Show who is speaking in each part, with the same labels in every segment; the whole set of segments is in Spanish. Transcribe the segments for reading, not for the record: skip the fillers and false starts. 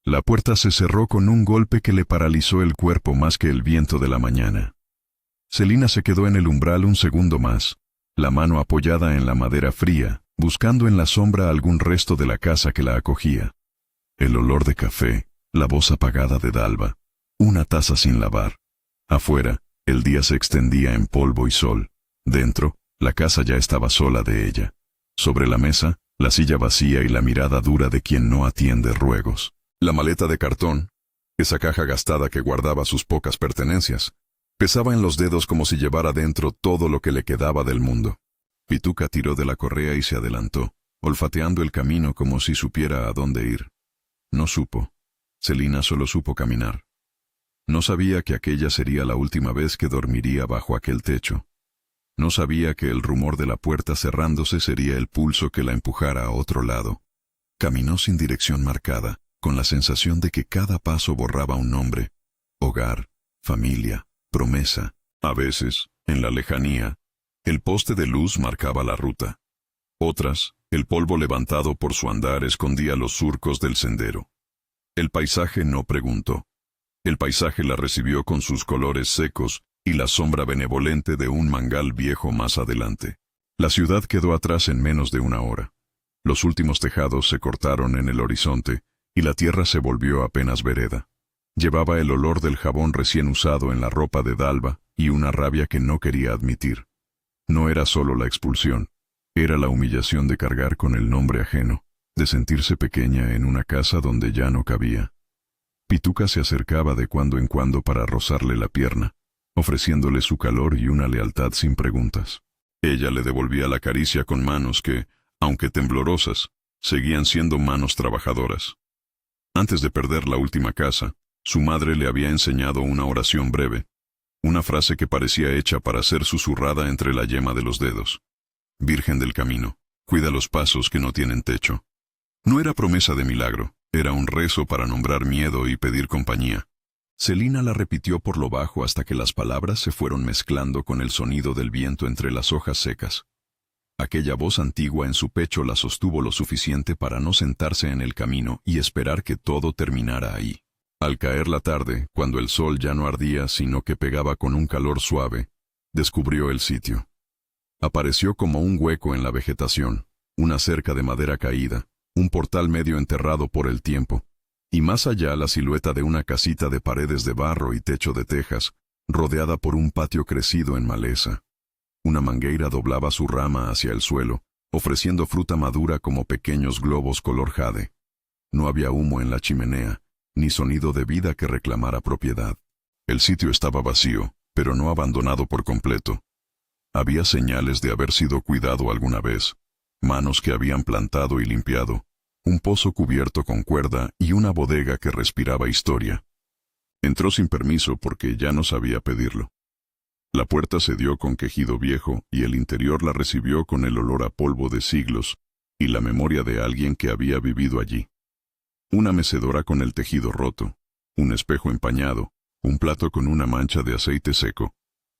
Speaker 1: La puerta se cerró con un golpe que le paralizó el cuerpo más que el viento de la mañana. Celina se quedó en el umbral un segundo más, la mano apoyada en la madera fría, buscando en la sombra algún resto de la casa que la acogía. El olor de café, la voz apagada de Dalva, una taza sin lavar. Afuera, el día se extendía en polvo y sol. Dentro, la casa ya estaba sola de ella. Sobre la mesa, la silla vacía y la mirada dura de quien no atiende ruegos. La maleta de cartón, esa caja gastada que guardaba sus pocas pertenencias, pesaba en los dedos como si llevara dentro todo lo que le quedaba del mundo. Pituca tiró de la correa y se adelantó, olfateando el camino como si supiera a dónde ir. No supo. Celina solo supo caminar. No sabía que aquella sería la última vez que dormiría bajo aquel techo. No sabía que el rumor de la puerta cerrándose sería el pulso que la empujara a otro lado. Caminó sin dirección marcada, con la sensación de que cada paso borraba un nombre: hogar, familia, promesa. A veces, en la lejanía, el poste de luz marcaba la ruta. Otras, el polvo levantado por su andar escondía los surcos del sendero. El paisaje no preguntó. El paisaje la recibió con sus colores secos y la sombra benevolente de un mangal viejo más adelante. La ciudad quedó atrás en menos de una hora. Los últimos tejados se cortaron en el horizonte y la tierra se volvió apenas vereda. Llevaba el olor del jabón recién usado en la ropa de Dalva y una rabia que no quería admitir. No era solo la expulsión, era la humillación de cargar con el nombre ajeno, de sentirse pequeña en una casa donde ya no cabía. Pituca se acercaba de cuando en cuando para rozarle la pierna, ofreciéndole su calor y una lealtad sin preguntas. Ella le devolvía la caricia con manos que, aunque temblorosas, seguían siendo manos trabajadoras. Antes de perder la última casa, su madre le había enseñado una oración breve, una frase que parecía hecha para ser susurrada entre la yema de los dedos. Virgen del camino, cuida los pasos que no tienen techo. No era promesa de milagro, era un rezo para nombrar miedo y pedir compañía. Celina la repitió por lo bajo hasta que las palabras se fueron mezclando con el sonido del viento entre las hojas secas. Aquella voz antigua en su pecho la sostuvo lo suficiente para no sentarse en el camino y esperar que todo terminara ahí. Al caer la tarde, cuando el sol ya no ardía sino que pegaba con un calor suave, descubrió el sitio. Apareció como un hueco en la vegetación, una cerca de madera caída, un portal medio enterrado por el tiempo, y más allá la silueta de una casita de paredes de barro y techo de tejas, rodeada por un patio crecido en maleza. Una mangueira doblaba su rama hacia el suelo, ofreciendo fruta madura como pequeños globos color jade. No había humo en la chimenea, ni sonido de vida que reclamara propiedad. El sitio estaba vacío, pero no abandonado por completo. Había señales de haber sido cuidado alguna vez, manos que habían plantado y limpiado, un pozo cubierto con cuerda y una bodega que respiraba historia. Entró sin permiso porque ya no sabía pedirlo. La puerta se dio con quejido viejo y el interior la recibió con el olor a polvo de siglos y la memoria de alguien que había vivido allí. Una mecedora con el tejido roto, un espejo empañado, un plato con una mancha de aceite seco.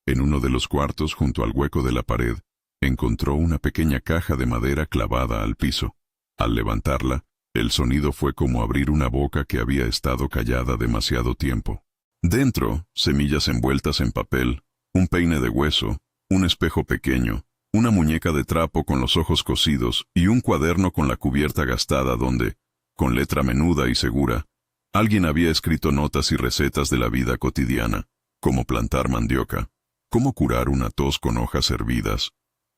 Speaker 1: En uno de los cuartos, junto al hueco de la pared, encontró una pequeña caja de madera clavada al piso. Al levantarla, el sonido fue como abrir una boca que había estado callada demasiado tiempo. Dentro, semillas envueltas en papel, un peine de hueso, un espejo pequeño, una muñeca de trapo con los ojos cosidos y un cuaderno con la cubierta gastada donde, con letra menuda y segura, alguien había escrito notas y recetas de la vida cotidiana, cómo plantar mandioca, cómo curar una tos con hojas hervidas,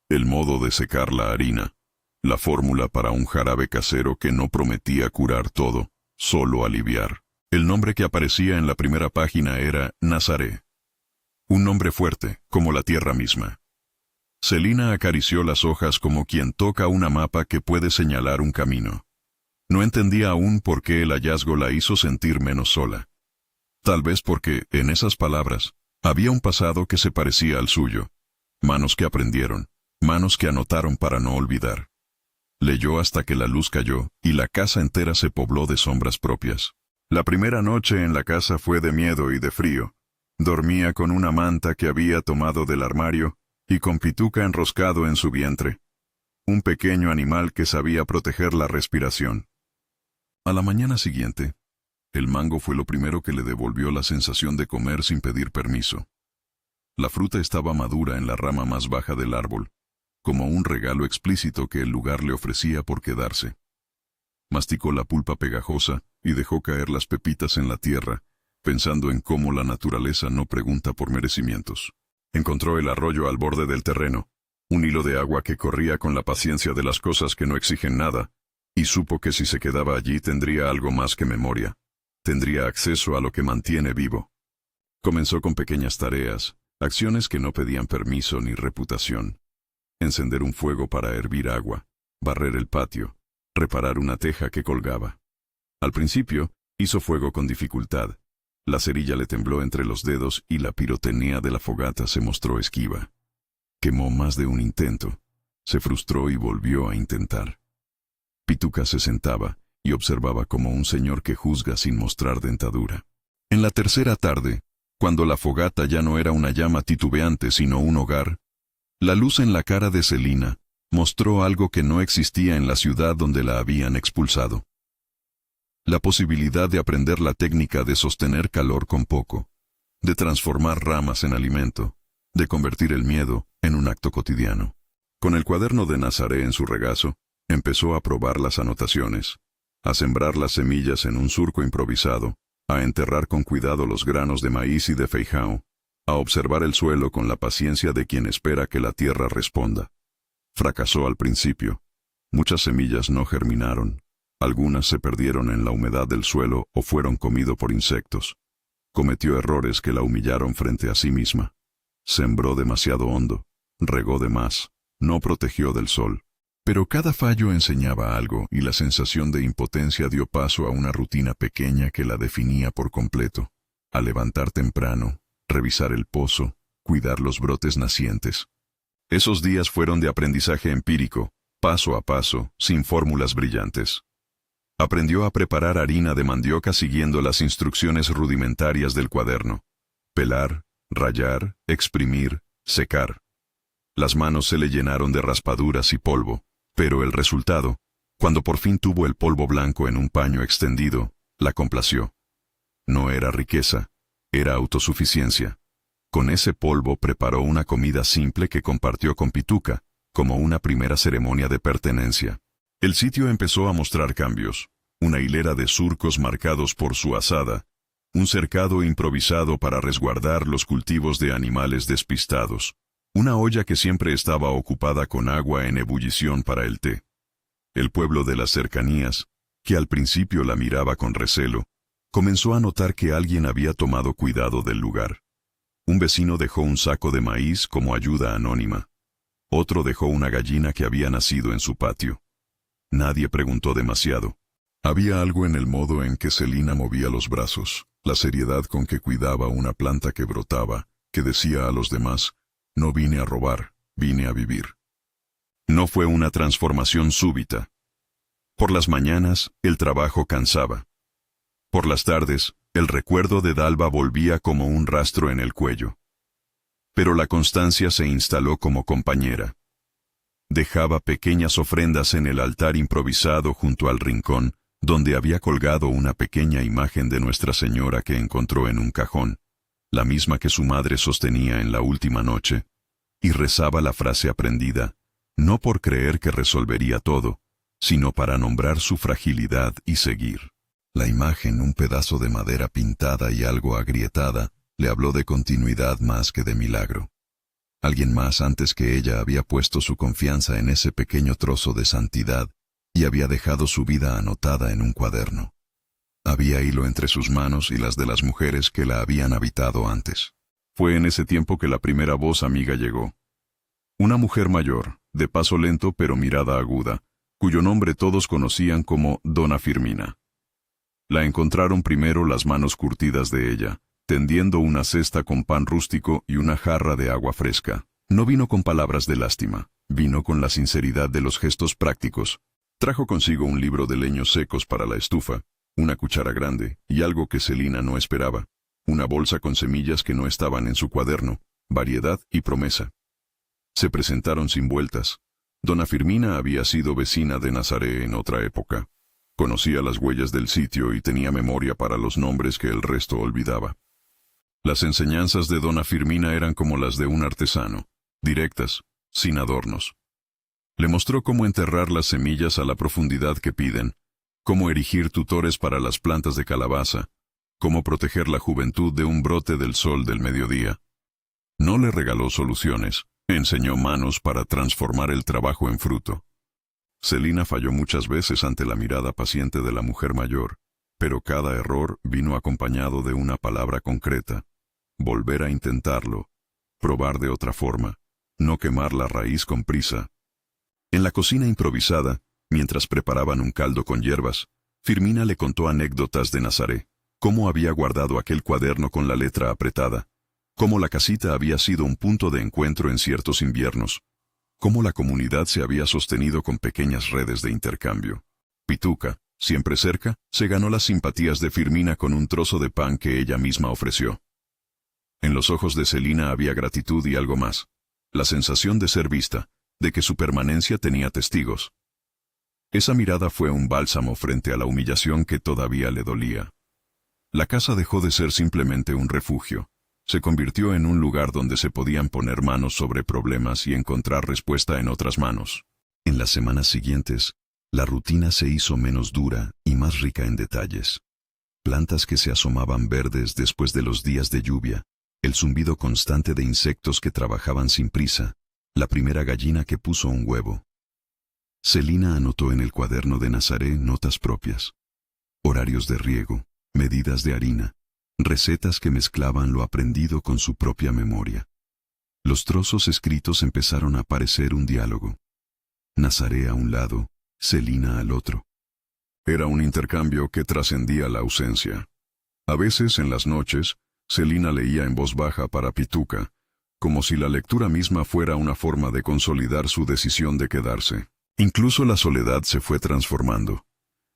Speaker 1: el modo de secar la harina, la fórmula para un jarabe casero que no prometía curar todo, solo aliviar. El nombre que aparecía en la primera página era Nazaré. Un nombre fuerte, como la tierra misma. Celina acarició las hojas como quien toca una mapa que puede señalar un camino. No entendía aún por qué el hallazgo la hizo sentir menos sola. Tal vez porque, en esas palabras, había un pasado que se parecía al suyo. Manos que aprendieron, manos que anotaron para no olvidar. Leyó hasta que la luz cayó y la casa entera se pobló de sombras propias. La primera noche en la casa fue de miedo y de frío. Dormía con una manta que había tomado del armario y con Pituca enroscado en su vientre. Un pequeño animal que sabía proteger la respiración. A la mañana siguiente, El mango fue lo primero que le devolvió la sensación de comer sin pedir permiso. La fruta estaba madura en la rama más baja del árbol, como un regalo explícito que el lugar le ofrecía por quedarse. Masticó la pulpa pegajosa y dejó caer las pepitas en la tierra, pensando en cómo la naturaleza no pregunta por merecimientos. Encontró el arroyo al borde del terreno, un hilo de agua que corría con la paciencia de las cosas que no exigen nada, y supo que si se quedaba allí tendría algo más que memoria. Tendría acceso a lo que mantiene vivo. Comenzó con pequeñas tareas, acciones que no pedían permiso ni reputación. Encender un fuego para hervir agua, barrer el patio, reparar una teja que colgaba. Al principio, hizo fuego con dificultad. La cerilla le tembló entre los dedos y la pirotecnia de la fogata se mostró esquiva. Quemó más de un intento. Se frustró y volvió a intentar. Pituca se sentaba y observaba como un señor que juzga sin mostrar dentadura. En la tercera tarde, cuando la fogata ya no era una llama titubeante sino un hogar, la luz en la cara de Celina mostró algo que no existía en la ciudad donde la habían expulsado. La posibilidad de aprender la técnica de sostener calor con poco, de transformar ramas en alimento, de convertir el miedo en un acto cotidiano. Con el cuaderno de Nazaré en su regazo, empezó a probar las anotaciones, a sembrar las semillas en un surco improvisado, a enterrar con cuidado los granos de maíz y de feijão, a observar el suelo con la paciencia de quien espera que la tierra responda. Fracasó al principio. Muchas semillas no germinaron. Algunas se perdieron en la humedad del suelo o fueron comidos por insectos. Cometió errores que la humillaron frente a sí misma. Sembró demasiado hondo, regó de más, no protegió del sol. Pero cada fallo enseñaba algo y la sensación de impotencia dio paso a una rutina pequeña que la definía por completo. A levantar temprano, revisar el pozo, cuidar los brotes nacientes. Esos días fueron de aprendizaje empírico, paso a paso, sin fórmulas brillantes. Aprendió a preparar harina de mandioca siguiendo las instrucciones rudimentarias del cuaderno. Pelar, rallar, exprimir, secar. Las manos se le llenaron de raspaduras y polvo, pero el resultado, cuando por fin tuvo el polvo blanco en un paño extendido, la complació. No era riqueza, era autosuficiencia. Con ese polvo preparó una comida simple que compartió con Pituca, como una primera ceremonia de pertenencia. El sitio empezó a mostrar cambios, una hilera de surcos marcados por su azada, un cercado improvisado para resguardar los cultivos de animales despistados, una olla que siempre estaba ocupada con agua en ebullición para el té. El pueblo de las cercanías, que al principio la miraba con recelo, comenzó a notar que alguien había tomado cuidado del lugar. Un vecino dejó un saco de maíz como ayuda anónima. Otro dejó una gallina que había nacido en su patio. Nadie preguntó demasiado. Había algo en el modo en que Celina movía los brazos, la seriedad con que cuidaba una planta que brotaba, que decía a los demás: no vine a robar, vine a vivir. No fue una transformación súbita. Por las mañanas, el trabajo cansaba. Por las tardes, el recuerdo de Dalva volvía como un rastro en el cuello. Pero la constancia se instaló como compañera. Dejaba pequeñas ofrendas en el altar improvisado junto al rincón, donde había colgado una pequeña imagen de Nuestra Señora que encontró en un cajón, la misma que su madre sostenía en la última noche, y rezaba la frase aprendida, no por creer que resolvería todo, sino para nombrar su fragilidad y seguir. La imagen, un pedazo de madera pintada y algo agrietada, le habló de continuidad más que de milagro. Alguien más antes que ella había puesto su confianza en ese pequeño trozo de santidad y había dejado su vida anotada en un cuaderno. Había hilo entre sus manos y las de las mujeres que la habían habitado antes. Fue en ese tiempo que la primera voz amiga llegó. Una mujer mayor, de paso lento pero mirada aguda, cuyo nombre todos conocían como Dona Firmina. La encontraron primero las manos curtidas de ella, tendiendo una cesta con pan rústico y una jarra de agua fresca. No vino con palabras de lástima, vino con la sinceridad de los gestos prácticos. Trajo consigo un libro de leños secos para la estufa, una cuchara grande y algo que Celina no esperaba, una bolsa con semillas que no estaban en su cuaderno, variedad y promesa. Se presentaron sin vueltas. Dona Firmina había sido vecina de Nazaré en otra época. Conocía las huellas del sitio y tenía memoria para los nombres que el resto olvidaba. Las enseñanzas de dona Firmina eran como las de un artesano, directas, sin adornos. Le mostró cómo enterrar las semillas a la profundidad que piden, cómo erigir tutores para las plantas de calabaza, cómo proteger la juventud de un brote del sol del mediodía. No le regaló soluciones, enseñó manos para transformar el trabajo en fruto. Celina falló muchas veces ante la mirada paciente de la mujer mayor, pero cada error vino acompañado de una palabra concreta: volver a intentarlo, probar de otra forma, no quemar la raíz con prisa. En la cocina improvisada, mientras preparaban un caldo con hierbas, Firmina le contó anécdotas de Nazaré, cómo había guardado aquel cuaderno con la letra apretada, cómo la casita había sido un punto de encuentro en ciertos inviernos, cómo la comunidad se había sostenido con pequeñas redes de intercambio. Pituca, siempre cerca, se ganó las simpatías de Firmina con un trozo de pan que ella misma ofreció. En los ojos de Celina había gratitud y algo más: la sensación de ser vista, de que su permanencia tenía testigos. Esa mirada fue un bálsamo frente a la humillación que todavía le dolía. La casa dejó de ser simplemente un refugio. Se convirtió en un lugar donde se podían poner manos sobre problemas y encontrar respuesta en otras manos. En las semanas siguientes, la rutina se hizo menos dura y más rica en detalles. Plantas que se asomaban verdes después de los días de lluvia, el zumbido constante de insectos que trabajaban sin prisa, la primera gallina que puso un huevo. Celina anotó en el cuaderno de Nazaré notas propias: horarios de riego, medidas de harina, recetas que mezclaban lo aprendido con su propia memoria. Los trozos escritos empezaron a parecer un diálogo. Nazaré a un lado, Celina al otro. Era un intercambio que trascendía la ausencia. A veces, en las noches, Celina leía en voz baja para Pituca, como si la lectura misma fuera una forma de consolidar su decisión de quedarse. Incluso la soledad se fue transformando.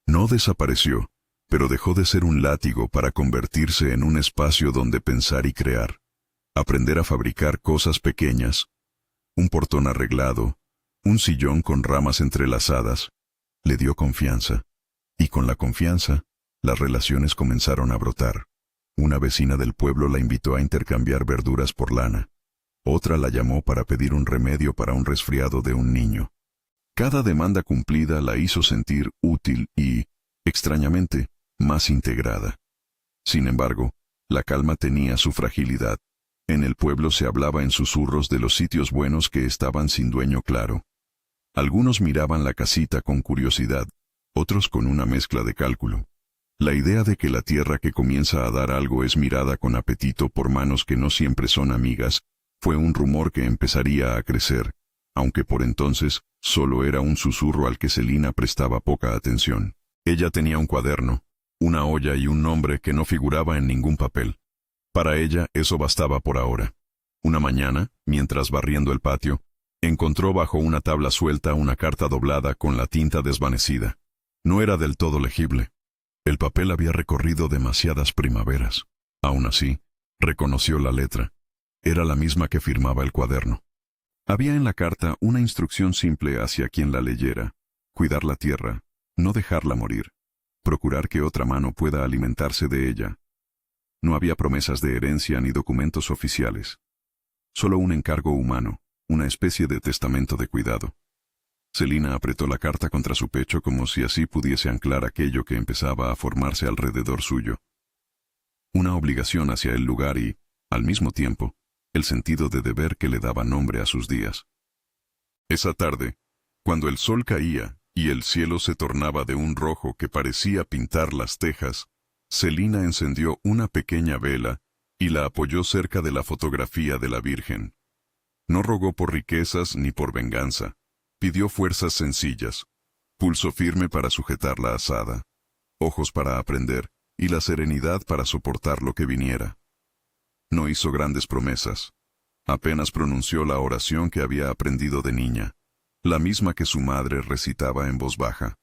Speaker 1: No desapareció, pero dejó de ser un látigo para convertirse en un espacio donde pensar y crear. Aprender a fabricar cosas pequeñas, un portón arreglado, un sillón con ramas entrelazadas, le dio confianza. Y con la confianza, las relaciones comenzaron a brotar. Una vecina del pueblo la invitó a intercambiar verduras por lana. Otra la llamó para pedir un remedio para un resfriado de un niño. Cada demanda cumplida la hizo sentir útil y, extrañamente, más integrada. Sin embargo, la calma tenía su fragilidad. En el pueblo se hablaba en susurros de los sitios buenos que estaban sin dueño claro. Algunos miraban la casita con curiosidad, otros con una mezcla de cálculo. La idea de que la tierra que comienza a dar algo es mirada con apetito por manos que no siempre son amigas, fue un rumor que empezaría a crecer, aunque por entonces solo era un susurro al que Celina prestaba poca atención. Ella tenía un cuaderno, una olla y un nombre que no figuraba en ningún papel. Para ella eso bastaba por ahora. Una mañana, mientras barriendo el patio, encontró bajo una tabla suelta una carta doblada con la tinta desvanecida. No era del todo legible. El papel había recorrido demasiadas primaveras. Aún así, reconoció la letra. Era la misma que firmaba el cuaderno. Había en la carta una instrucción simple hacia quien la leyera: cuidar la tierra, no dejarla morir, procurar que otra mano pueda alimentarse de ella. No había promesas de herencia ni documentos oficiales. Solo un encargo humano, una especie de testamento de cuidado. Celina apretó la carta contra su pecho como si así pudiese anclar aquello que empezaba a formarse alrededor suyo. Una obligación hacia el lugar y, al mismo tiempo, el sentido de deber que le daba nombre a sus días. Esa tarde, cuando el sol caía y el cielo se tornaba de un rojo que parecía pintar las tejas, Celina encendió una pequeña vela y la apoyó cerca de la fotografía de la Virgen. No rogó por riquezas ni por venganza. Pidió fuerzas sencillas, pulso firme para sujetar la azada, ojos para aprender y la serenidad para soportar lo que viniera. No hizo grandes promesas. Apenas pronunció la oración que había aprendido de niña, la misma que su madre recitaba en voz baja.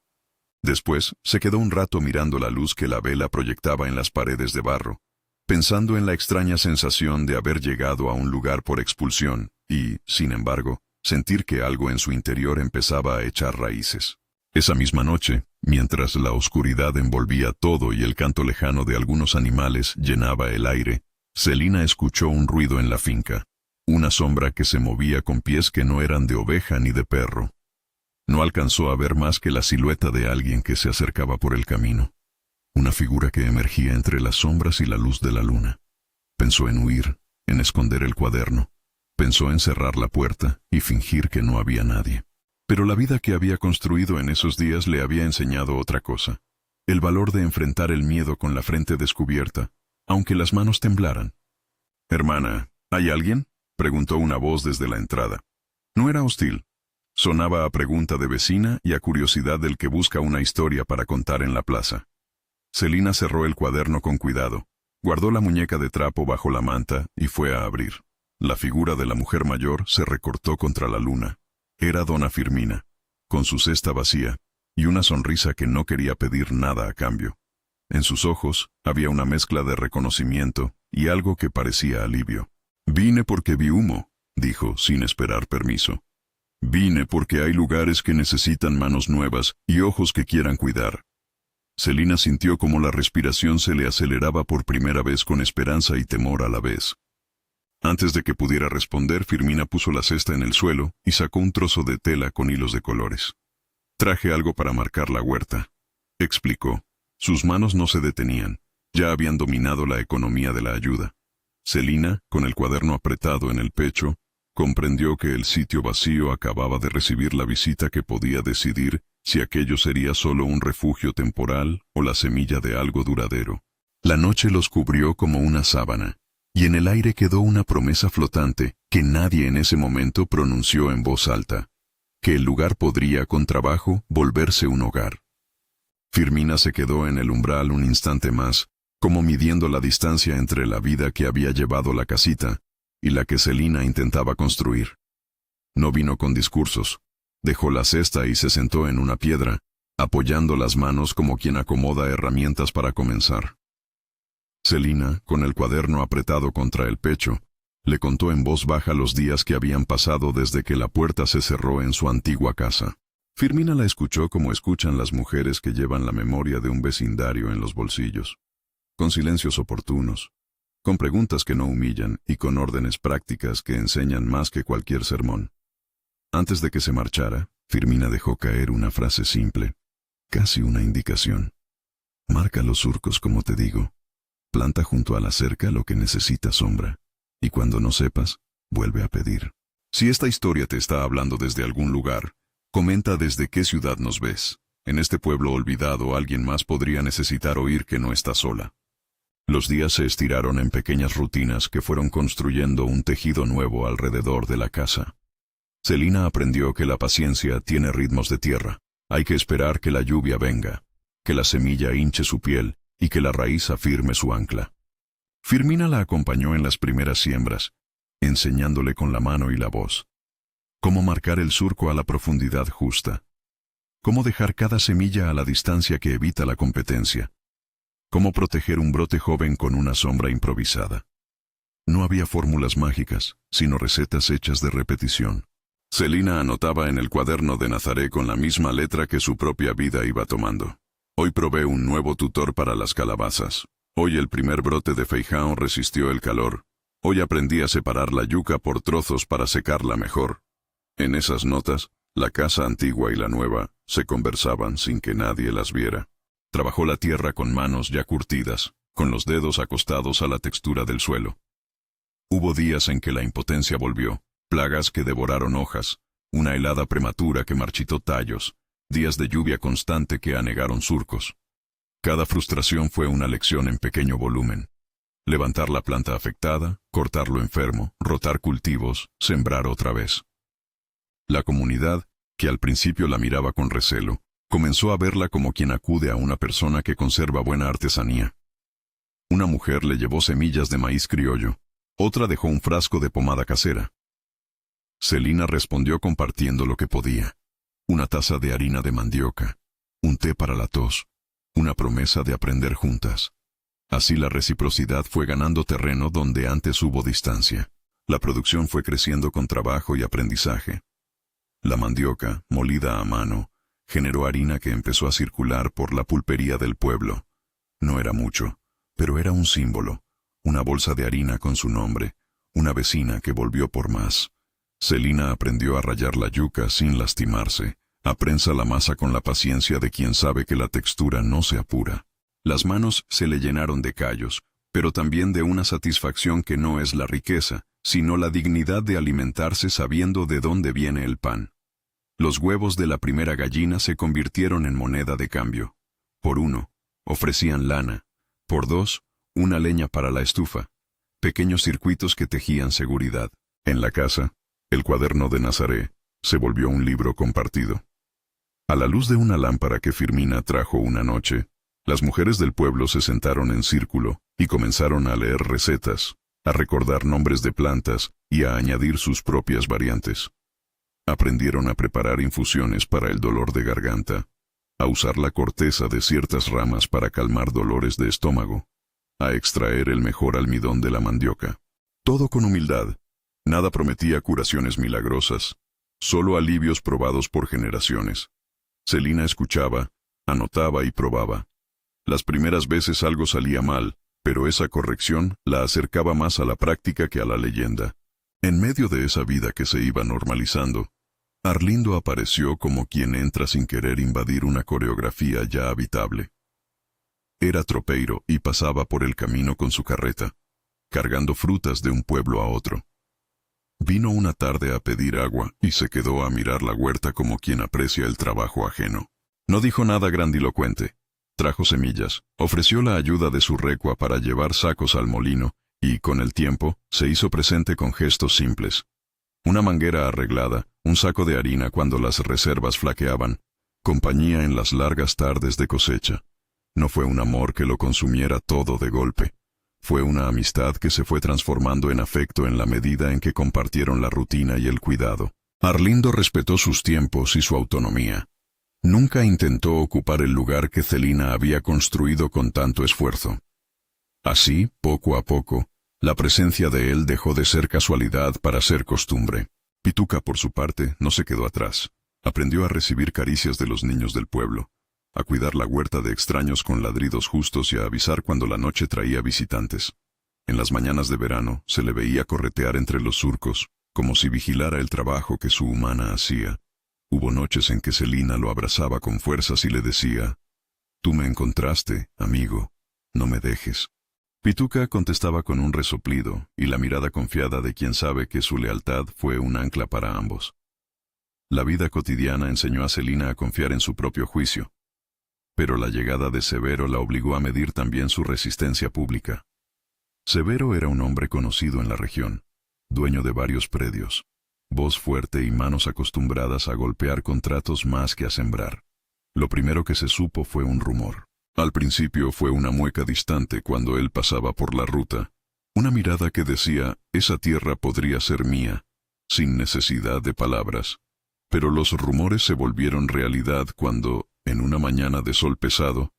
Speaker 1: Después, se quedó un rato mirando la luz que la vela proyectaba en las paredes de barro, pensando en la extraña sensación de haber llegado a un lugar por expulsión y, sin embargo, sentir que algo en su interior empezaba a echar raíces. Esa misma noche, Mientras la oscuridad envolvía todo y el canto lejano de algunos animales llenaba el aire, Celina escuchó un ruido en la finca, una sombra que se movía con pies que no eran de oveja ni de perro. No alcanzó a ver más que la silueta de alguien que se acercaba por el camino, una figura que emergía entre las sombras y la luz de la luna. Pensó en huir, en esconder el cuaderno, pensó en cerrar la puerta y fingir que no había nadie. Pero la vida que había construido en esos días le había enseñado otra cosa, el valor de enfrentar el miedo con la frente descubierta, aunque las manos temblaran. «Hermana, ¿hay alguien?», preguntó una voz desde la entrada. No era hostil. Sonaba a pregunta de vecina y a curiosidad del que busca una historia para contar en la plaza. Celina cerró el cuaderno con cuidado, guardó la muñeca de trapo bajo la manta y fue a abrir. La figura de la mujer mayor se recortó contra la luna. Era dona Firmina, con su cesta vacía, y una sonrisa que no quería pedir nada a cambio. En sus ojos había una mezcla de reconocimiento y algo que parecía alivio. «Vine porque vi humo», dijo sin esperar permiso. «Vine porque hay lugares que necesitan manos nuevas y ojos que quieran cuidar». Celina sintió como la respiración se le aceleraba por primera vez con esperanza y temor a la vez. Antes de que pudiera responder, Firmina puso la cesta en el suelo y sacó un trozo de tela con hilos de colores. «Traje algo para marcar la huerta», explicó. Sus manos no se detenían, ya habían dominado la economía de la ayuda. Celina, con el cuaderno apretado en el pecho, comprendió que el sitio vacío acababa de recibir la visita que podía decidir si aquello sería solo un refugio temporal o la semilla de algo duradero. La noche los cubrió como una sábana, y en el aire quedó una promesa flotante que nadie en ese momento pronunció en voz alta, que el lugar podría, con trabajo, volverse un hogar. Firmina se quedó en el umbral un instante más, como midiendo la distancia entre la vida que había llevado la casita y la que Celina intentaba construir. No vino con discursos. Dejó la cesta y se sentó en una piedra, apoyando las manos como quien acomoda herramientas para comenzar. Celina, con el cuaderno apretado contra el pecho, le contó en voz baja los días que habían pasado desde que la puerta se cerró en su antigua casa. Firmina la escuchó como escuchan las mujeres que llevan la memoria de un vecindario en los bolsillos, con silencios oportunos, con preguntas que no humillan y con órdenes prácticas que enseñan más que cualquier sermón. Antes de que se marchara, Firmina dejó caer una frase simple, casi una indicación. «Marca los surcos como te digo. Planta junto a la cerca lo que necesita sombra, y cuando no sepas, vuelve a pedir». Si esta historia te está hablando desde algún lugar, comenta desde qué ciudad nos ves. En este pueblo olvidado alguien más podría necesitar oír que no está sola. Los días se estiraron en pequeñas rutinas que fueron construyendo un tejido nuevo alrededor de la casa. Celina aprendió que la paciencia tiene ritmos de tierra. Hay que esperar que la lluvia venga, que la semilla hinche su piel y que la raíz afirme su ancla. Firmina la acompañó en las primeras siembras, enseñándole con la mano y la voz cómo marcar el surco a la profundidad justa, cómo dejar cada semilla a la distancia que evita la competencia, cómo proteger un brote joven con una sombra improvisada. No había fórmulas mágicas, sino recetas hechas de repetición. Celina anotaba en el cuaderno de Nazaré con la misma letra que su propia vida iba tomando. Hoy probé un nuevo tutor para las calabazas. Hoy el primer brote de feijão resistió el calor. Hoy aprendí a separar la yuca por trozos para secarla mejor. En esas notas, la casa antigua y la nueva se conversaban sin que nadie las viera. Trabajó la tierra con manos ya curtidas, con los dedos acostados a la textura del suelo. Hubo días en que la impotencia volvió, plagas que devoraron hojas, una helada prematura que marchitó tallos, días de lluvia constante que anegaron surcos. Cada frustración fue una lección en pequeño volumen. Levantar la planta afectada, cortar lo enfermo, rotar cultivos, sembrar otra vez. La comunidad, que al principio la miraba con recelo, comenzó a verla como quien acude a una persona que conserva buena artesanía. Una mujer le llevó semillas de maíz criollo, otra dejó un frasco de pomada casera. Celina respondió compartiendo lo que podía. Una taza de harina de mandioca, un té para la tos, una promesa de aprender juntas. Así la reciprocidad fue ganando terreno donde antes hubo distancia. La producción fue creciendo con trabajo y aprendizaje. La mandioca, molida a mano, Generó harina que empezó a circular por la pulpería del pueblo. No era mucho, pero era un símbolo. Una bolsa de harina con su nombre, una vecina que volvió por más. Celina aprendió a rallar la yuca sin lastimarse, a prensa la masa con la paciencia de quien sabe que la textura no se apura. Las manos se le llenaron de callos, pero también de una satisfacción que no es la riqueza, sino la dignidad de alimentarse sabiendo de dónde viene el pan. Los huevos de la primera gallina se convirtieron en moneda de cambio. Por 1, ofrecían lana. Por 2, una leña para la estufa. Pequeños circuitos que tejían seguridad. En la casa, el cuaderno de Nazaret se volvió un libro compartido. A la luz de una lámpara que Firmina trajo una noche, las mujeres del pueblo se sentaron en círculo y comenzaron a leer recetas, a recordar nombres de plantas y a añadir sus propias variantes. Aprendieron a preparar infusiones para el dolor de garganta, a usar la corteza de ciertas ramas para calmar dolores de estómago, a extraer el mejor almidón de la mandioca. Todo con humildad. Nada prometía curaciones milagrosas, solo alivios probados por generaciones. Celina escuchaba, anotaba y probaba. Las primeras veces algo salía mal, pero esa corrección la acercaba más a la práctica que a la leyenda. En medio de esa vida que se iba normalizando, Arlindo apareció como quien entra sin querer invadir una coreografía ya habitable. Era tropeiro y pasaba por el camino con su carreta, cargando frutas de un pueblo a otro. Vino una tarde a pedir agua y se quedó a mirar la huerta como quien aprecia el trabajo ajeno. No dijo nada grandilocuente. Trajo semillas, ofreció la ayuda de su recua para llevar sacos al molino y, con el tiempo, se hizo presente con gestos simples. Una manguera arreglada, un saco de harina cuando las reservas flaqueaban, compañía en las largas tardes de cosecha. No fue un amor que lo consumiera todo de golpe. Fue una amistad que se fue transformando en afecto en la medida en que compartieron la rutina y el cuidado. Arlindo respetó sus tiempos y su autonomía. Nunca intentó ocupar el lugar que Celina había construido con tanto esfuerzo. Así, poco a poco, la presencia de él dejó de ser casualidad para ser costumbre. Pituca, por su parte, no se quedó atrás. Aprendió a recibir caricias de los niños del pueblo, a cuidar la huerta de extraños con ladridos justos y a avisar cuando la noche traía visitantes. En las mañanas de verano se le veía corretear entre los surcos, como si vigilara el trabajo que su humana hacía. Hubo noches en que Celina lo abrazaba con fuerzas y le decía: «Tú me encontraste, amigo, no me dejes». Pituca contestaba con un resoplido y la mirada confiada de quien sabe que su lealtad fue un ancla para ambos. La vida cotidiana enseñó a Celina a confiar en su propio juicio, pero la llegada de Severo la obligó a medir también su resistencia pública. Severo era un hombre conocido en la región, dueño de varios predios, voz fuerte y manos acostumbradas a golpear contratos más que a sembrar. Lo primero que se supo fue un rumor. Al principio fue una mueca distante cuando él pasaba por la ruta, una mirada que decía: «Esa tierra podría ser mía», sin necesidad de palabras. Pero los rumores se volvieron realidad cuando, en una mañana de sol pesado,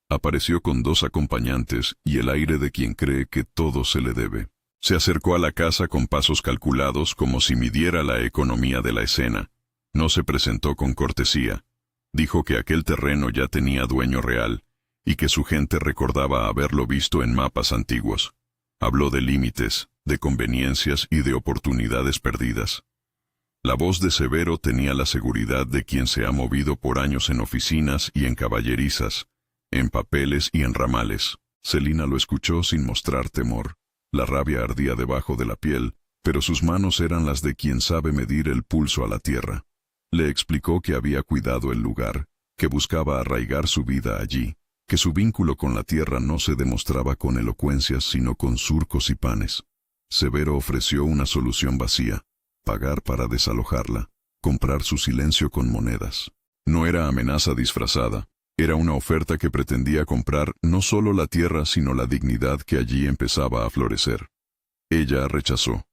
Speaker 1: apareció con 2 acompañantes y el aire de quien cree que todo se le debe. Se acercó a la casa con pasos calculados como si midiera la economía de la escena. No se presentó con cortesía. Dijo que aquel terreno ya tenía dueño real y que su gente recordaba haberlo visto en mapas antiguos. Habló de límites, de conveniencias y de oportunidades perdidas. La voz de Severo tenía la seguridad de quien se ha movido por años en oficinas y en caballerizas, en papeles y en ramales. Celina lo escuchó sin mostrar temor. La rabia ardía debajo de la piel, pero sus manos eran las de quien sabe medir el pulso a la tierra. Le explicó que había cuidado el lugar, que buscaba arraigar su vida allí, que su vínculo con la tierra no se demostraba con elocuencias sino con surcos y panes. Severo ofreció una solución vacía: pagar para desalojarla, comprar su silencio con monedas. No era amenaza disfrazada, era una oferta que pretendía comprar no solo la tierra sino la dignidad que allí empezaba a florecer. Ella rechazó,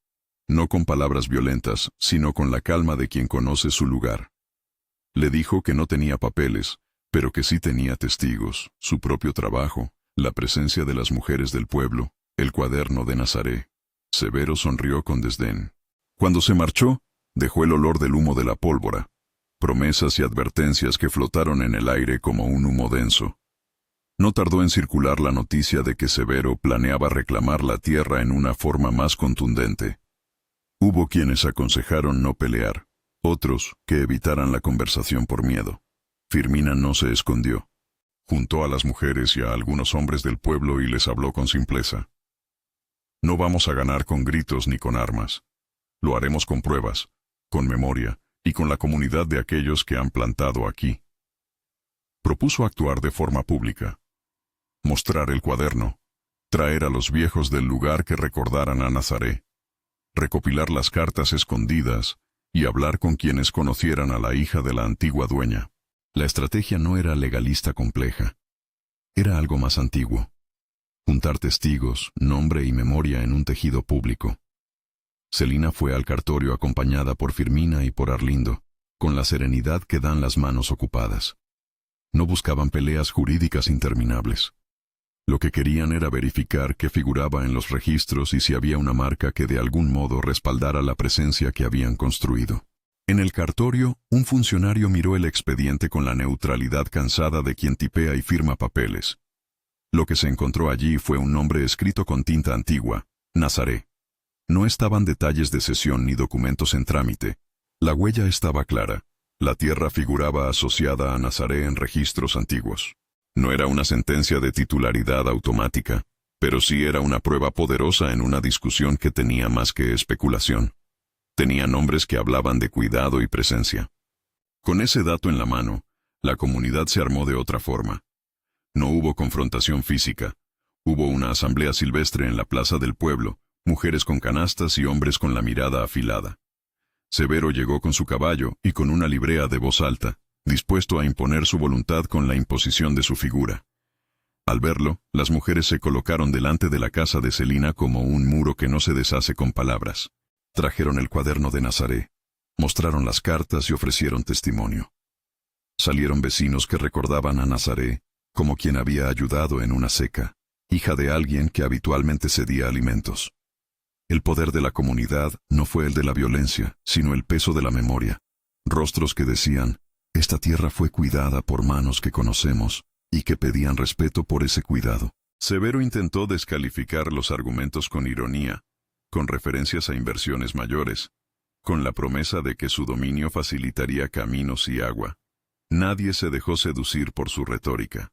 Speaker 1: no con palabras violentas, sino con la calma de quien conoce su lugar. Le dijo que no tenía papeles, pero que sí tenía testigos, su propio trabajo, la presencia de las mujeres del pueblo, el cuaderno de Nazaret. Severo sonrió con desdén. Cuando se marchó, dejó el olor del humo de la pólvora. promesas y advertencias que flotaron en el aire como un humo denso. No tardó en circular la noticia de que Severo planeaba reclamar la tierra en una forma más contundente. Hubo quienes aconsejaron no pelear, otros que evitaran la conversación por miedo. Firmina no se escondió. Juntó a las mujeres y a algunos hombres del pueblo y les habló con simpleza. No vamos a ganar con gritos ni con armas. Lo haremos con pruebas, con memoria y con la comunidad de aquellos que han plantado aquí. Propuso actuar de forma pública. Mostrar el cuaderno, traer a los viejos del lugar que recordaran a Nazaré, recopilar las cartas escondidas y hablar con quienes conocieran a la hija de la antigua dueña. La estrategia no era legalista compleja. Era algo más antiguo. Juntar testigos, nombre y memoria en un tejido público. Celina fue al cartorio acompañada por Firmina y por Arlindo, con la serenidad que dan las manos ocupadas. No buscaban peleas jurídicas interminables. Lo que querían era verificar qué figuraba en los registros y si había una marca que de algún modo respaldara la presencia que habían construido. En el cartorio, un funcionario miró el expediente con la neutralidad cansada de quien tipea y firma papeles. Lo que se encontró allí fue un nombre escrito con tinta antigua, Nazaré. No estaban detalles de cesión ni documentos en trámite. La huella estaba clara. La tierra figuraba asociada a Nazaré en registros antiguos. No era una sentencia de titularidad automática, pero sí era una prueba poderosa en una discusión que tenía más que especulación. Tenía nombres que hablaban de cuidado y presencia. Con ese dato en la mano, la comunidad se armó de otra forma. No hubo confrontación física. Hubo una asamblea silvestre en la plaza del pueblo, mujeres con canastas y hombres con la mirada afilada. Severo llegó con su caballo y con una librea de voz alta, dispuesto a imponer su voluntad con la imposición de su figura. Al verlo, las mujeres se colocaron delante de la casa de Celina como un muro que no se deshace con palabras. Trajeron el cuaderno de Nazaré, mostraron las cartas y ofrecieron testimonio. Salieron vecinos que recordaban a Nazaré como quien había ayudado en una seca, hija de alguien que habitualmente cedía alimentos. El poder de la comunidad no fue el de la violencia, sino el peso de la memoria. Rostros que decían, esta tierra fue cuidada por manos que conocemos, y que pedían respeto por ese cuidado. Severo intentó descalificar los argumentos con ironía, con referencias a inversiones mayores, con la promesa de que su dominio facilitaría caminos y agua. Nadie se dejó seducir por su retórica.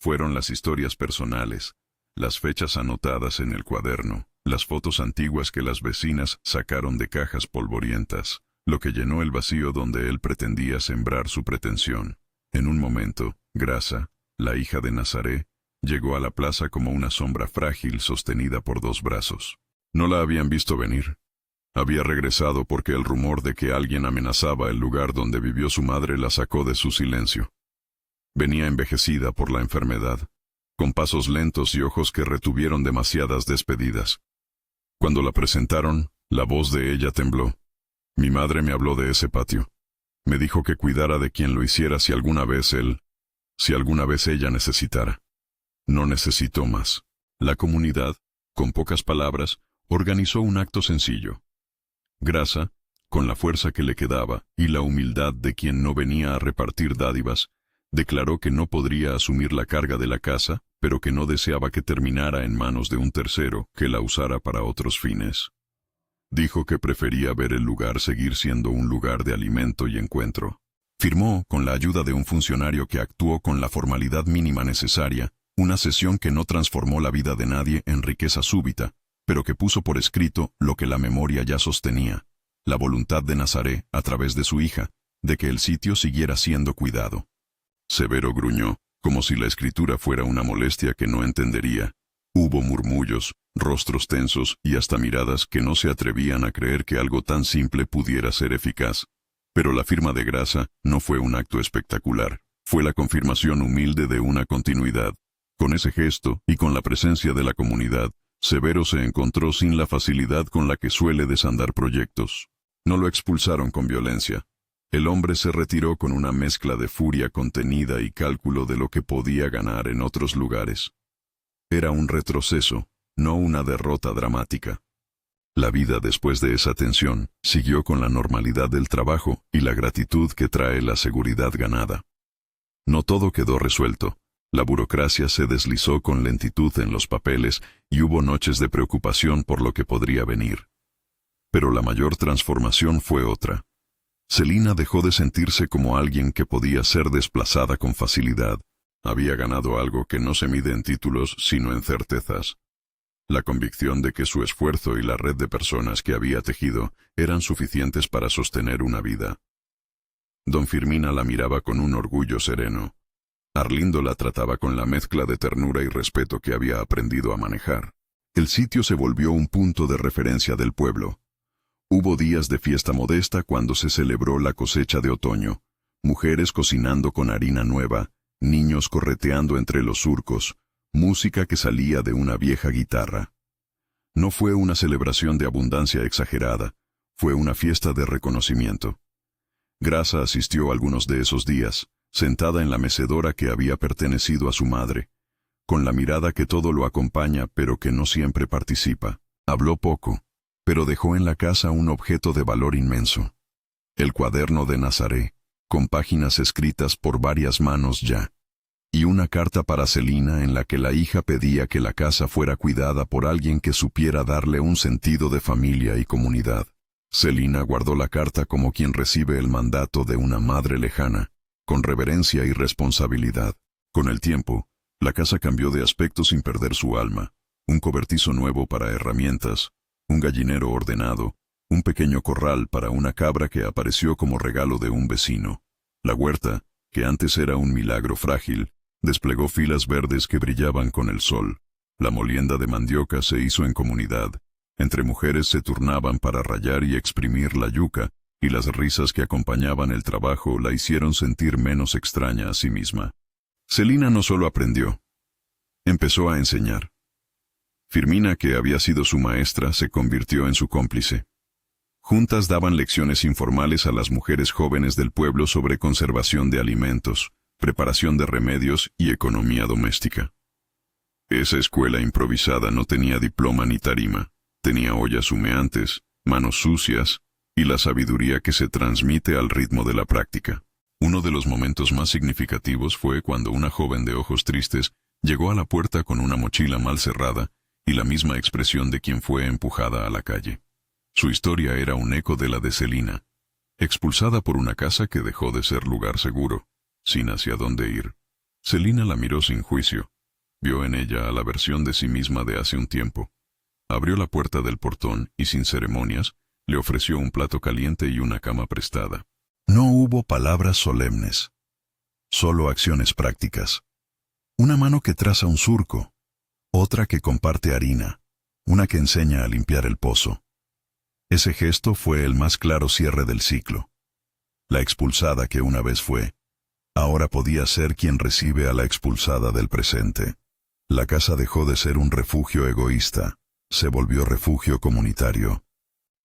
Speaker 1: Fueron las historias personales, las fechas anotadas en el cuaderno, las fotos antiguas que las vecinas sacaron de cajas polvorientas, lo que llenó el vacío donde él pretendía sembrar su pretensión. En un momento, Grasa, la hija de Nazaré, llegó a la plaza como una sombra frágil sostenida por dos brazos. No la habían visto venir. Había regresado porque el rumor de que alguien amenazaba el lugar donde vivió su madre la sacó de su silencio. Venía envejecida por la enfermedad, con pasos lentos y ojos que retuvieron demasiadas despedidas. Cuando la presentaron, la voz de ella tembló. Mi madre me habló de ese patio. Me dijo que cuidara de quien lo hiciera si alguna vez ella necesitara. No necesitó más. La comunidad, con pocas palabras, organizó un acto sencillo. Grasa, con la fuerza que le quedaba y la humildad de quien no venía a repartir dádivas, declaró que no podría asumir la carga de la casa, pero que no deseaba que terminara en manos de un tercero que la usara para otros fines. Dijo que prefería ver el lugar seguir siendo un lugar de alimento y encuentro. Firmó, con la ayuda de un funcionario que actuó con la formalidad mínima necesaria, una cesión que no transformó la vida de nadie en riqueza súbita, pero que puso por escrito lo que la memoria ya sostenía, la voluntad de Nazaré, a través de su hija, de que el sitio siguiera siendo cuidado. Severo gruñó, como si la escritura fuera una molestia que no entendería. Hubo murmullos, rostros tensos y hasta miradas que no se atrevían a creer que algo tan simple pudiera ser eficaz. Pero la firma de Grasa no fue un acto espectacular, fue la confirmación humilde de una continuidad. Con ese gesto y con la presencia de la comunidad, Severo se encontró sin la facilidad con la que suele desandar proyectos. No lo expulsaron con violencia. El hombre se retiró con una mezcla de furia contenida y cálculo de lo que podía ganar en otros lugares. Era un retroceso, no una derrota dramática. La vida después de esa tensión siguió con la normalidad del trabajo y la gratitud que trae la seguridad ganada. No todo quedó resuelto. La burocracia se deslizó con lentitud en los papeles y hubo noches de preocupación por lo que podría venir. Pero la mayor transformación fue otra. Celina dejó de sentirse como alguien que podía ser desplazada con facilidad. Había ganado algo que no se mide en títulos, sino en certezas. La convicción de que su esfuerzo y la red de personas que había tejido eran suficientes para sostener una vida. Don Firmina la miraba con un orgullo sereno. Arlindo la trataba con la mezcla de ternura y respeto que había aprendido a manejar. El sitio se volvió un punto de referencia del pueblo. Hubo días de fiesta modesta cuando se celebró la cosecha de otoño, mujeres cocinando con harina nueva, niños correteando entre los surcos, música que salía de una vieja guitarra. No fue una celebración de abundancia exagerada, fue una fiesta de reconocimiento. Grasa asistió algunos de esos días, sentada en la mecedora que había pertenecido a su madre, con la mirada que todo lo acompaña pero que no siempre participa. Habló poco, pero dejó en la casa un objeto de valor inmenso. El cuaderno de Nazaré, con páginas escritas por varias manos ya. Y una carta para Celina en la que la hija pedía que la casa fuera cuidada por alguien que supiera darle un sentido de familia y comunidad. Celina guardó la carta como quien recibe el mandato de una madre lejana, con reverencia y responsabilidad. Con el tiempo, la casa cambió de aspecto sin perder su alma. Un cobertizo nuevo para herramientas, un gallinero ordenado, un pequeño corral para una cabra que apareció como regalo de un vecino. La huerta, que antes era un milagro frágil, desplegó filas verdes que brillaban con el sol. La molienda de mandioca se hizo en comunidad. Entre mujeres se turnaban para rallar y exprimir la yuca, y las risas que acompañaban el trabajo la hicieron sentir menos extraña a sí misma. Celina no solo aprendió, empezó a enseñar. Firmina, que había sido su maestra, se convirtió en su cómplice. Juntas daban lecciones informales a las mujeres jóvenes del pueblo sobre conservación de alimentos, preparación de remedios y economía doméstica. Esa escuela improvisada no tenía diploma ni tarima, tenía ollas humeantes, manos sucias y la sabiduría que se transmite al ritmo de la práctica. Uno de los momentos más significativos fue cuando una joven de ojos tristes llegó a la puerta con una mochila mal cerrada y la misma expresión de quien fue empujada a la calle. Su historia era un eco de la de Celina, expulsada por una casa que dejó de ser lugar seguro, sin hacia dónde ir. Celina la miró sin juicio. Vio en ella a la versión de sí misma de hace un tiempo. Abrió la puerta del portón y sin ceremonias, le ofreció un plato caliente y una cama prestada. No hubo palabras solemnes, solo acciones prácticas. Una mano que traza un surco, otra que comparte harina, una que enseña a limpiar el pozo. Ese gesto fue el más claro cierre del ciclo. La expulsada que una vez fue, ahora podía ser quien recibe a la expulsada del presente. La casa dejó de ser un refugio egoísta, se volvió refugio comunitario.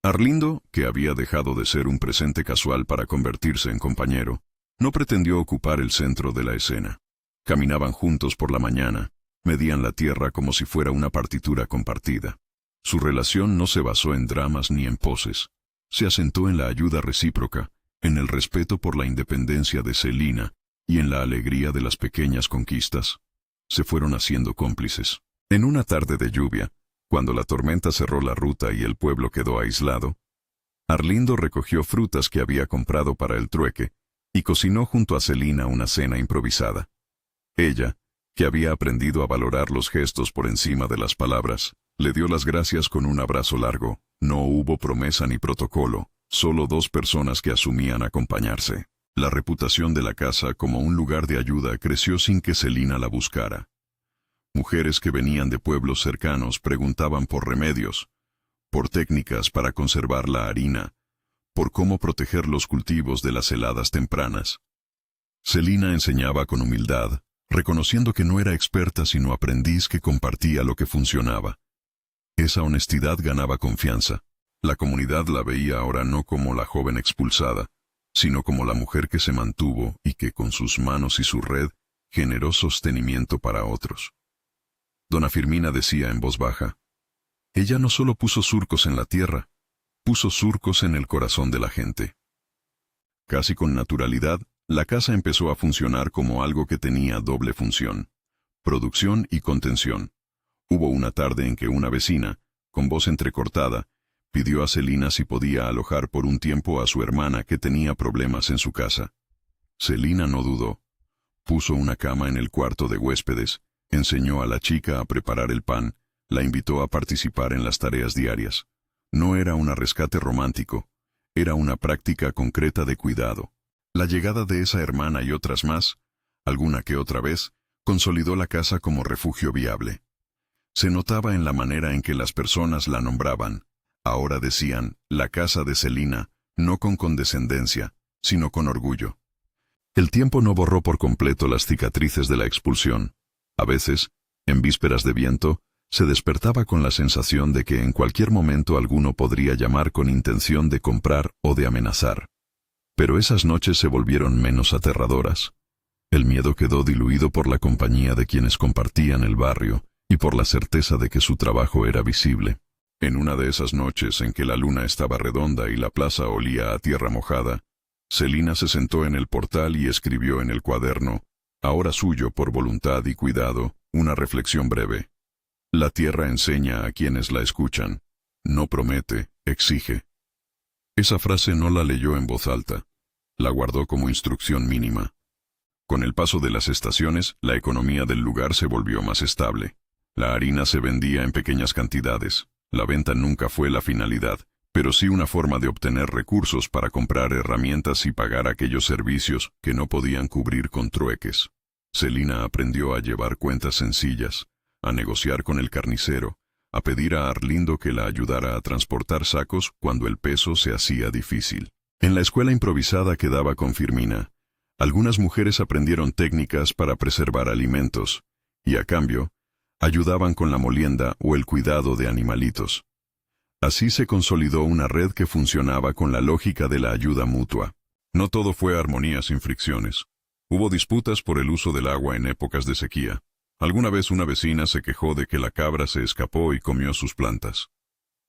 Speaker 1: Arlindo, que había dejado de ser un presente casual para convertirse en compañero, no pretendió ocupar el centro de la escena. Caminaban juntos por la mañana, medían la tierra como si fuera una partitura compartida. Su relación no se basó en dramas ni en poses. Se asentó en la ayuda recíproca, en el respeto por la independencia de Celina y en la alegría de las pequeñas conquistas. Se fueron haciendo cómplices. En una tarde de lluvia, cuando la tormenta cerró la ruta y el pueblo quedó aislado, Arlindo recogió frutas que había comprado para el trueque y cocinó junto a Celina una cena improvisada. Ella, que había aprendido a valorar los gestos por encima de las palabras, le dio las gracias con un abrazo largo. No hubo promesa ni protocolo, solo dos personas que asumían acompañarse. La reputación de la casa como un lugar de ayuda creció sin que Celina la buscara. Mujeres que venían de pueblos cercanos preguntaban por remedios, por técnicas para conservar la harina, por cómo proteger los cultivos de las heladas tempranas. Celina enseñaba con humildad, reconociendo que no era experta sino aprendiz que compartía lo que funcionaba. Esa honestidad ganaba confianza. La comunidad la veía ahora no como la joven expulsada, sino como la mujer que se mantuvo y que con sus manos y su red generó sostenimiento para otros. Dona Firmina decía en voz baja: Ella no solo puso surcos en la tierra, puso surcos en el corazón de la gente. Casi con naturalidad, la casa empezó a funcionar como algo que tenía doble función: producción y contención. Hubo una tarde en que una vecina, con voz entrecortada, pidió a Celina si podía alojar por un tiempo a su hermana que tenía problemas en su casa. Celina no dudó. Puso una cama en el cuarto de huéspedes, enseñó a la chica a preparar el pan, la invitó a participar en las tareas diarias. No era un rescate romántico, era una práctica concreta de cuidado. La llegada de esa hermana y otras más, alguna que otra vez, consolidó la casa como refugio viable. Se notaba en la manera en que las personas la nombraban. Ahora decían, la casa de Celina, no con condescendencia, sino con orgullo. El tiempo no borró por completo las cicatrices de la expulsión. A veces, en vísperas de viento, se despertaba con la sensación de que en cualquier momento alguno podría llamar con intención de comprar o de amenazar. Pero esas noches se volvieron menos aterradoras. El miedo quedó diluido por la compañía de quienes compartían el barrio y por la certeza de que su trabajo era visible. En una de esas noches en que la luna estaba redonda y la plaza olía a tierra mojada, Celina se sentó en el portal y escribió en el cuaderno, ahora suyo por voluntad y cuidado, una reflexión breve. La tierra enseña a quienes la escuchan. No promete, exige. Esa frase no la leyó en voz alta. La guardó como instrucción mínima. Con el paso de las estaciones, la economía del lugar se volvió más estable. La harina se vendía en pequeñas cantidades. La venta nunca fue la finalidad, pero sí una forma de obtener recursos para comprar herramientas y pagar aquellos servicios que no podían cubrir con trueques. Celina aprendió a llevar cuentas sencillas, a negociar con el carnicero, a pedir a Arlindo que la ayudara a transportar sacos cuando el peso se hacía difícil. En la escuela improvisada que daba con Firmina, algunas mujeres aprendieron técnicas para preservar alimentos, y a cambio, ayudaban con la molienda o el cuidado de animalitos. Así se consolidó una red que funcionaba con la lógica de la ayuda mutua. No todo fue armonía sin fricciones. Hubo disputas por el uso del agua en épocas de sequía. Alguna vez una vecina se quejó de que la cabra se escapó y comió sus plantas.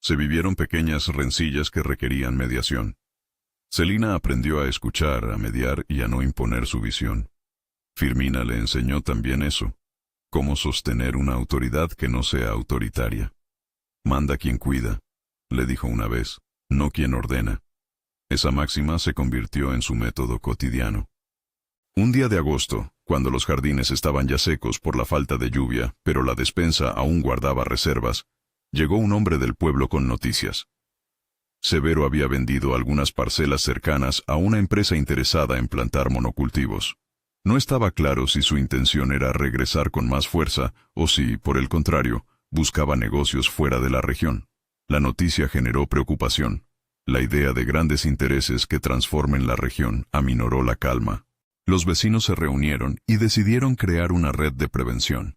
Speaker 1: Se vivieron pequeñas rencillas que requerían mediación. Celina aprendió a escuchar, a mediar y a no imponer su visión. Firmina le enseñó también eso: cómo sostener una autoridad que no sea autoritaria. Manda quien cuida, le dijo una vez, no quien ordena. Esa máxima se convirtió en su método cotidiano. Un día de agosto, cuando los jardines estaban ya secos por la falta de lluvia, pero la despensa aún guardaba reservas, llegó un hombre del pueblo con noticias. Severo había vendido algunas parcelas cercanas a una empresa interesada en plantar monocultivos. No estaba claro si su intención era regresar con más fuerza o si, por el contrario, buscaba negocios fuera de la región. La noticia generó preocupación. La idea de grandes intereses que transformen la región aminoró la calma. Los vecinos se reunieron y decidieron crear una red de prevención,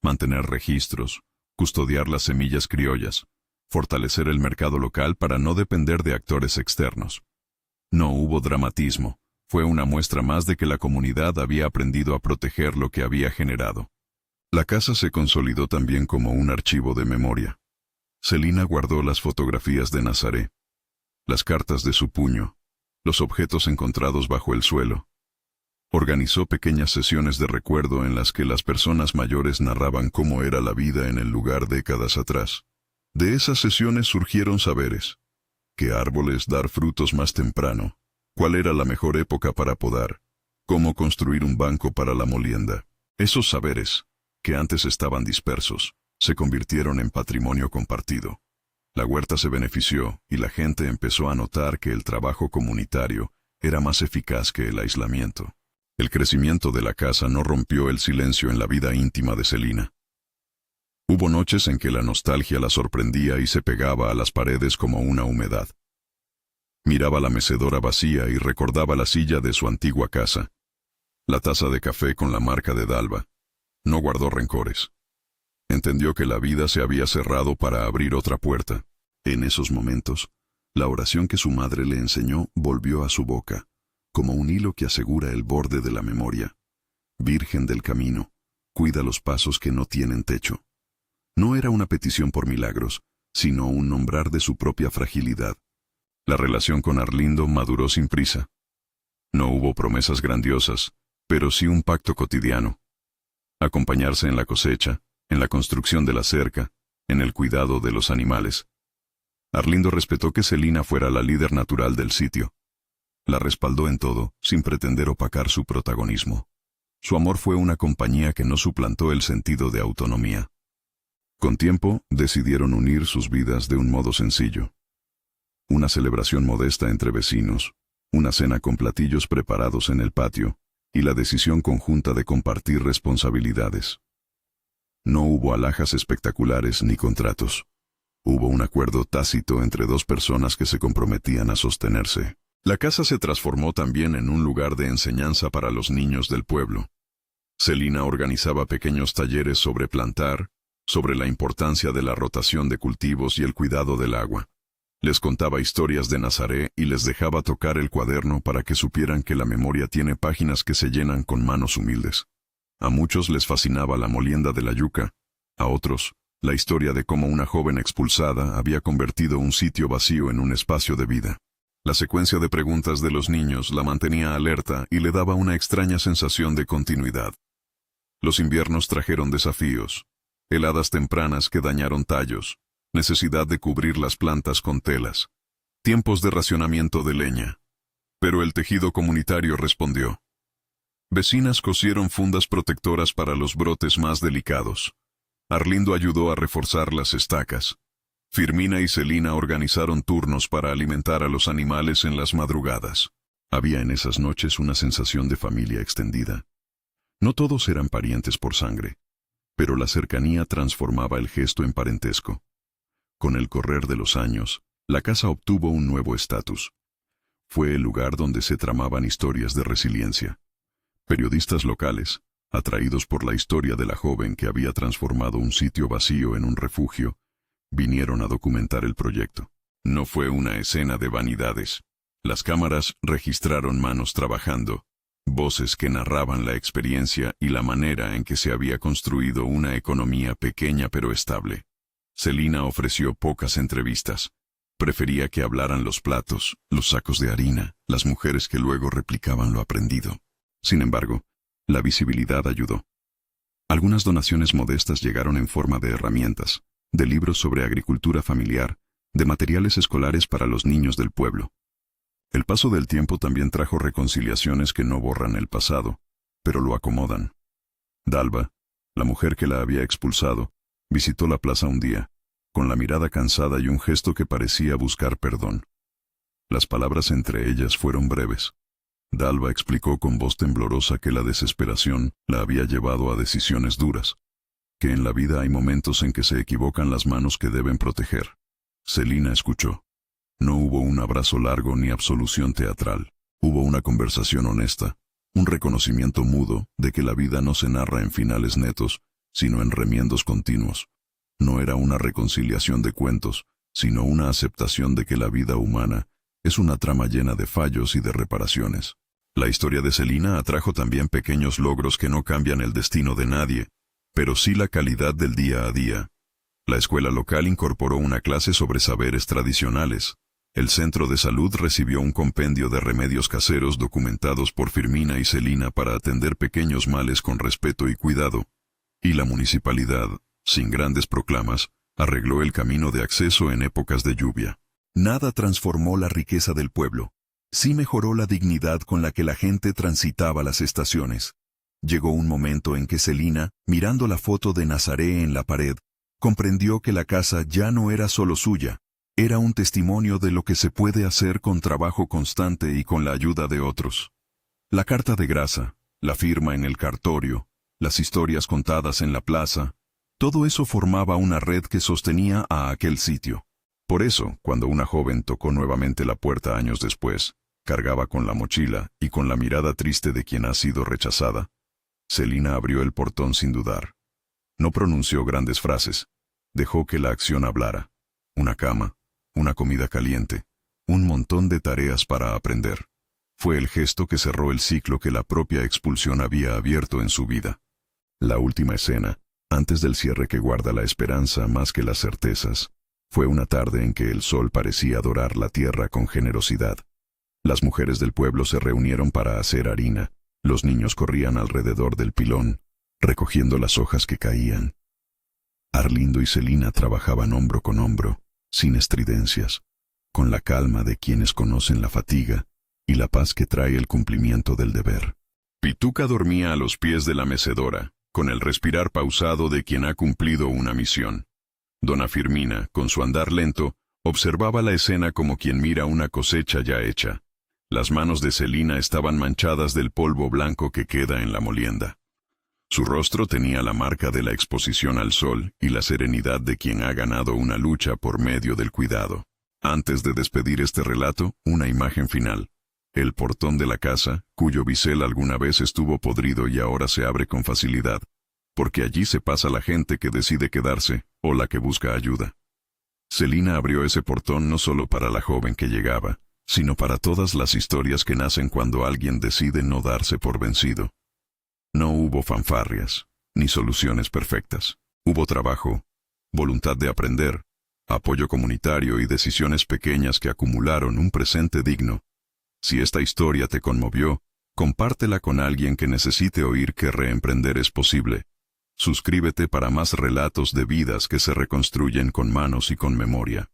Speaker 1: mantener registros, custodiar las semillas criollas, fortalecer el mercado local para no depender de actores externos. No hubo dramatismo, fue una muestra más de que la comunidad había aprendido a proteger lo que había generado. La casa se consolidó también como un archivo de memoria. Celina guardó las fotografías de Nazaré, las cartas de su puño, los objetos encontrados bajo el suelo. Organizó pequeñas sesiones de recuerdo en las que las personas mayores narraban cómo era la vida en el lugar décadas atrás. De esas sesiones surgieron saberes. ¿Qué árboles dar frutos más temprano? ¿Cuál era la mejor época para podar? ¿Cómo construir un banco para la molienda? Esos saberes, que antes estaban dispersos, se convirtieron en patrimonio compartido. La huerta se benefició y la gente empezó a notar que el trabajo comunitario era más eficaz que el aislamiento. El crecimiento de la casa no rompió el silencio en la vida íntima de Celina. Hubo noches en que la nostalgia la sorprendía y se pegaba a las paredes como una humedad. Miraba la mecedora vacía y recordaba la silla de su antigua casa, la taza de café con la marca de Dalva. No guardó rencores. Entendió que la vida se había cerrado para abrir otra puerta. En esos momentos, la oración que su madre le enseñó volvió a su boca, como un hilo que asegura el borde de la memoria. Virgen del camino, cuida los pasos que no tienen techo. No era una petición por milagros, sino un nombrar de su propia fragilidad. La relación con Arlindo maduró sin prisa. No hubo promesas grandiosas, pero sí un pacto cotidiano. Acompañarse en la cosecha, en la construcción de la cerca, en el cuidado de los animales. Arlindo respetó que Celina fuera la líder natural del sitio. La respaldó en todo, sin pretender opacar su protagonismo. Su amor fue una compañía que no suplantó el sentido de autonomía. Con tiempo, decidieron unir sus vidas de un modo sencillo. Una celebración modesta entre vecinos, una cena con platillos preparados en el patio, y la decisión conjunta de compartir responsabilidades. No hubo alhajas espectaculares ni contratos. Hubo un acuerdo tácito entre dos personas que se comprometían a sostenerse. La casa se transformó también en un lugar de enseñanza para los niños del pueblo. Celina organizaba pequeños talleres sobre plantar, sobre la importancia de la rotación de cultivos y el cuidado del agua. Les contaba historias de Nazaret y les dejaba tocar el cuaderno para que supieran que la memoria tiene páginas que se llenan con manos humildes. A muchos les fascinaba la molienda de la yuca, a otros, la historia de cómo una joven expulsada había convertido un sitio vacío en un espacio de vida. La secuencia de preguntas de los niños la mantenía alerta y le daba una extraña sensación de continuidad. Los inviernos trajeron desafíos, heladas tempranas que dañaron tallos, necesidad de cubrir las plantas con telas, tiempos de racionamiento de leña. Pero el tejido comunitario respondió. Vecinas cosieron fundas protectoras para los brotes más delicados. Arlindo ayudó a reforzar las estacas. Firmina y Celina organizaron turnos para alimentar a los animales en las madrugadas. Había en esas noches una sensación de familia extendida. No todos eran parientes por sangre, pero la cercanía transformaba el gesto en parentesco. Con el correr de los años, la casa obtuvo un nuevo estatus. Fue el lugar donde se tramaban historias de resiliencia. Periodistas locales, atraídos por la historia de la joven que había transformado un sitio vacío en un refugio, vinieron a documentar el proyecto. No fue una escena de vanidades. Las cámaras registraron manos trabajando, voces que narraban la experiencia y la manera en que se había construido una economía pequeña pero estable. Celina ofreció pocas entrevistas. Prefería que hablaran los platos, los sacos de harina, las mujeres que luego replicaban lo aprendido. Sin embargo, la visibilidad ayudó. Algunas donaciones modestas llegaron en forma de herramientas, de libros sobre agricultura familiar, de materiales escolares para los niños del pueblo. El paso del tiempo también trajo reconciliaciones que no borran el pasado, pero lo acomodan. Dalva, la mujer que la había expulsado, visitó la plaza un día, con la mirada cansada y un gesto que parecía buscar perdón. Las palabras entre ellas fueron breves. Dalva explicó con voz temblorosa que la desesperación la había llevado a decisiones duras, que en la vida hay momentos en que se equivocan las manos que deben proteger. Celina escuchó. No hubo un abrazo largo ni absolución teatral. Hubo una conversación honesta, un reconocimiento mudo de que la vida no se narra en finales netos, sino en remiendos continuos. No era una reconciliación de cuentos, sino una aceptación de que la vida humana es una trama llena de fallos y de reparaciones. La historia de Celina atrajo también pequeños logros que no cambian el destino de nadie, pero sí la calidad del día a día. La escuela local incorporó una clase sobre saberes tradicionales. El centro de salud recibió un compendio de remedios caseros documentados por Firmina y Celina para atender pequeños males con respeto y cuidado. Y la municipalidad, sin grandes proclamas, arregló el camino de acceso en épocas de lluvia. Nada transformó la riqueza del pueblo. Sí mejoró la dignidad con la que la gente transitaba las estaciones. Llegó un momento en que Celina, mirando la foto de Nazaret en la pared, comprendió que la casa ya no era solo suya, era un testimonio de lo que se puede hacer con trabajo constante y con la ayuda de otros. La carta de grasa, la firma en el cartorio, las historias contadas en la plaza, todo eso formaba una red que sostenía a aquel sitio. Por eso, cuando una joven tocó nuevamente la puerta años después, cargaba con la mochila y con la mirada triste de quien ha sido rechazada, Celina abrió el portón sin dudar. No pronunció grandes frases, dejó que la acción hablara. Una cama, una comida caliente, un montón de tareas para aprender. Fue el gesto que cerró el ciclo que la propia expulsión había abierto en su vida. La última escena, antes del cierre que guarda la esperanza más que las certezas, Fue una tarde en que el sol parecía adorar la tierra con generosidad. Las mujeres del pueblo se reunieron para hacer harina. Los niños corrían alrededor del pilón, recogiendo las hojas que caían. Arlindo y Celina trabajaban hombro con hombro, sin estridencias, con la calma de quienes conocen la fatiga y la paz que trae el cumplimiento del deber. Pituca dormía a los pies de la mecedora, con el respirar pausado de quien ha cumplido una misión. Dona Firmina, con su andar lento, observaba la escena como quien mira una cosecha ya hecha. Las manos de Celina estaban manchadas del polvo blanco que queda en la molienda. Su rostro tenía la marca de la exposición al sol y la serenidad de quien ha ganado una lucha por medio del cuidado. Antes de despedir este relato, una imagen final. El portón de la casa, cuyo bisel alguna vez estuvo podrido y ahora se abre con facilidad, porque allí se pasa la gente que decide quedarse o la que busca ayuda. Celina abrió ese portón no solo para la joven que llegaba, sino para todas las historias que nacen cuando alguien decide no darse por vencido. No hubo fanfarrias, ni soluciones perfectas. Hubo trabajo, voluntad de aprender, apoyo comunitario y decisiones pequeñas que acumularon un presente digno. Si esta historia te conmovió, compártela con alguien que necesite oír que reemprender es posible. Suscríbete para más relatos de vidas que se reconstruyen con manos y con memoria.